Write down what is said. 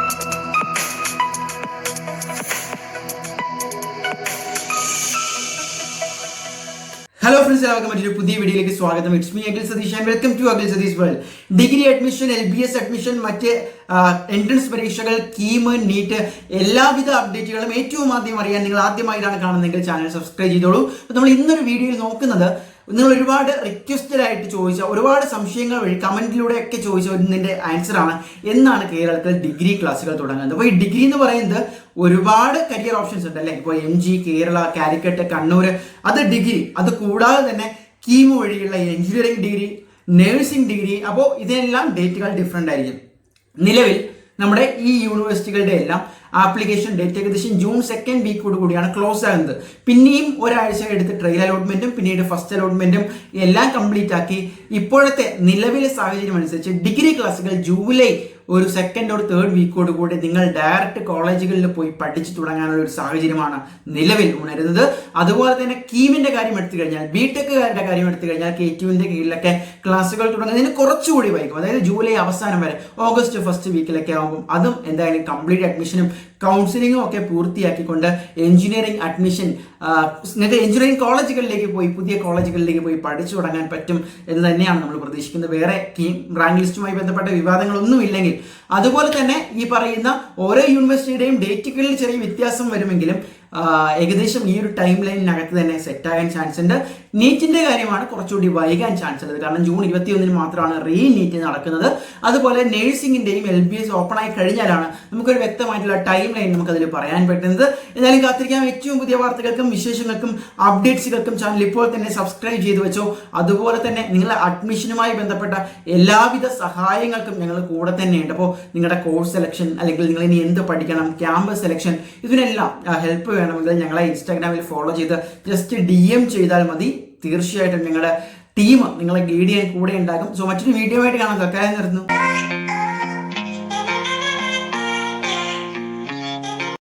Hello friends, welcome to പുതിയ വീഡിയോയിലേക്ക് സ്വാഗതം. It's me Akhil Satheesh and welcome to Akhil Satheesh world. Degree admission, LBS admission, മറ്റ് entrance പരീക്ഷകൾ, കീം, നീറ്റ് എല്ലാവിധ അപ്ഡേറ്റുകളും ഏറ്റവും ആദ്യം അറിയാൻ നിങ്ങൾ ആദ്യമായിട്ടാണ് കാണുന്നതെങ്കിൽ ചാനൽ സബ്സ്ക്രൈബ് ചെയ്തോളൂ. അപ്പോൾ നമ്മൾ ഇന്നൊരു വീഡിയോയിൽ നോക്കുന്നത് നിങ്ങൾ ഒരുപാട് റിക്വസ്റ്റഡ് ആയിട്ട് ചോദിച്ച ഒരുപാട് സംശയങ്ങൾ വഴി കമന്റിലൂടെയൊക്കെ ചോദിച്ച ഒന്നിന്റെ ആൻസർ ആണ്, എന്നാണ് കേരളത്തിൽ ഡിഗ്രി ക്ലാസ്സുകൾ തുടങ്ങുന്നത്. അപ്പോൾ ഈ ഡിഗ്രി എന്ന് പറയുന്നത് ഒരുപാട് കരിയർ ഓപ്ഷൻസ് ഉണ്ട് അല്ലേ. ഇപ്പോൾ MG, കേരള, കാലിക്കറ്റ്, കണ്ണൂർ, അത് ഡിഗ്രി. അത് കൂടാതെ തന്നെ കീം വഴിയുള്ള എഞ്ചിനീയറിംഗ് ഡിഗ്രി, നഴ്സിംഗ് ഡിഗ്രി. അപ്പോൾ ഇതെല്ലാം ഡേറ്റുകൾ ഡിഫറെൻ്റ് ആയിരിക്കും. നിലവിൽ നമ്മുടെ ഈ യൂണിവേഴ്സിറ്റികളുടെ എല്ലാം ആപ്ലിക്കേഷൻ ഡേറ്റ് ഏകദേശം ജൂൺ 2nd വീക്കോട് കൂടിയാണ് ക്ലോസ് ആകുന്നത്. പിന്നെയും ഒരാഴ്ച എടുത്ത് ട്രയൽ അലോട്ട്മെന്റും പിന്നീട് ഫസ്റ്റ് അലോട്ട്മെന്റും എല്ലാം കംപ്ലീറ്റ് ആക്കി ഇപ്പോഴത്തെ നിലവിലെ സാഹചര്യം അനുസരിച്ച് ഡിഗ്രി ക്ലാസ്സുകൾ ജൂലൈ ഒരു 2nd or 3rd വീക്കോട് കൂടി നിങ്ങൾ ഡയറക്റ്റ് കോളേജുകളിൽ പോയി പഠിച്ചു തുടങ്ങാനുള്ള ഒരു സാഹചര്യമാണ് നിലവിൽ ഉണരുന്നത്. അതുപോലെ തന്നെ കീമിന്റെ കാര്യം എടുത്തു കഴിഞ്ഞാൽ, ബിടെക്കുകാരുടെ കാര്യം എടുത്തു കഴിഞ്ഞാൽ KTUവിന്റെ കീഴിലൊക്കെ ക്ലാസ്സുകൾ തുടങ്ങുന്നതിന് കുറച്ചുകൂടി വൈകും. അതായത് ജൂലൈ അവസാനം വരെ ഓഗസ്റ്റ് 1st വീക്കിലൊക്കെ ആകുമ്പോൾ അതും എന്തായാലും കംപ്ലീറ്റ് അഡ്മിഷനും കൗൺസിലിങ്ങും ഒക്കെ പൂർത്തിയാക്കിക്കൊണ്ട് എഞ്ചിനീയറിംഗ് അഡ്മിഷൻ നിങ്ങൾക്ക് എഞ്ചിനീയറിംഗ് കോളേജുകളിലേക്ക് പോയി പുതിയ കോളേജുകളിലേക്ക് പോയി പഠിച്ചു തുടങ്ങാൻ പറ്റും എന്ന് തന്നെയാണ് നമ്മൾ പ്രതീക്ഷിക്കുന്നത്. വേറെ കീം റാങ്ക് ലിസ്റ്റുമായി ബന്ധപ്പെട്ട വിവാദങ്ങളൊന്നും ഇല്ലെങ്കിൽ. അതുപോലെ തന്നെ ഈ പറയുന്ന ഓരോ യൂണിവേഴ്സിറ്റിയുടെയും ഡേറ്റുകളിൽ ചെറിയ വ്യത്യാസം വരുമെങ്കിലും ഏകദേശം ഈ ഒരു ടൈം ലൈനിനകത്ത് തന്നെ സെറ്റ് ആകാൻ ചാൻസ് ഉണ്ട്. നീറ്റിന്റെ കാര്യമാണ് കുറച്ചുകൂടി വൈകാൻ ചാൻസ് ഉള്ളത്. കാരണം ജൂൺ 21 മാത്രമാണ് നീറ്റ് നടക്കുന്നത്. അതുപോലെ നഴ്സിംഗിന്റെയും LBS ഓപ്പൺ ആയി കഴിഞ്ഞാലാണ് നമുക്കൊരു വ്യക്തമായിട്ടുള്ള ടൈം ലൈൻ നമുക്കതിൽ പറയാൻ പറ്റുന്നത്. എന്നാലും കാത്തിരിക്കാം. ഏറ്റവും പുതിയ വാർത്തകൾക്കും വിശേഷങ്ങൾക്കും അപ്ഡേറ്റ്സുകൾക്കും ചാനൽ ഇപ്പോൾ തന്നെ സബ്സ്ക്രൈബ് ചെയ്ത് വെച്ചോ. അതുപോലെ തന്നെ നിങ്ങളുടെ അഡ്മിഷനുമായി ബന്ധപ്പെട്ട എല്ലാവിധ സഹായങ്ങൾക്കും ഞങ്ങൾ കൂടെ തന്നെയുണ്ട്. അപ്പോൾ നിങ്ങളുടെ കോഴ്സ് സെലക്ഷൻ അല്ലെങ്കിൽ നിങ്ങൾ ഇനി എന്ത് പഠിക്കണം, ക്യാമ്പസ് സെലക്ഷൻ, ഇതിനെല്ലാം ഹെൽപ്പ് വേണമെങ്കിൽ ഞങ്ങളെ ഇൻസ്റ്റാഗ്രാമിൽ ഫോളോ ചെയ്ത് ജസ്റ്റ് DM ചെയ്താൽ മതി. തീർച്ചയായിട്ടും ഞങ്ങളുടെ ടീം നിങ്ങളെ ഗൈഡ് ചെയ്യാൻ കൂടെ ഉണ്ടാകും. സോ മറ്റൊരു വീഡിയോ ആയിട്ട് കാണാം. നിർത്തുന്നു.